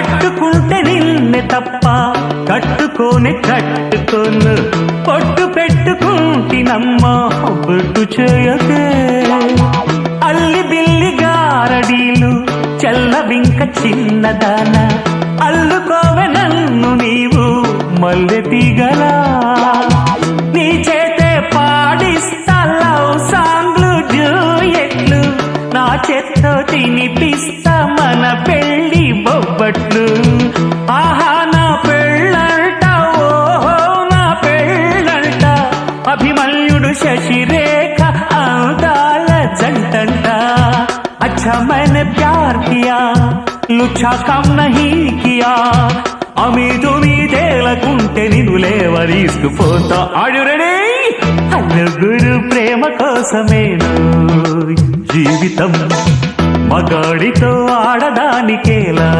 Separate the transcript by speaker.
Speaker 1: కట్టుకుంటే నిన్నే తప్ప కట్టుకోనే కట్టుకోను పొట్టు పెట్టుకుంటినమ్మా బొట్టు చేయకే అల్లి బిల్లి గారడీలు చెల్లవింక చిన్నదాన అల్లుకోవె నన్ను నీవు మల్లె తీగలా నీ చేతే పాడిస్తా లవ్ సాంగ్లు జూయెట్లు నా చేత్తో తినిపిస్తా మన పెళ్లి బొబ్బట్లు ఆహా నా పెళ్ళంట ఓహో నా పెళ్ళంట అభిమన్యుడు శశిరేఖ అందాల జంటంట अच्छा मैंने प्यार किया लुच्छा काम नहीं किया అమీదు మీదేలకుంటే నిన్ను లేవరీసుకుపోతా ఆడు రెడీ నలుగురు ప్రేమ కోసమేను జీవితం మగాడితో ఆడదానికేలా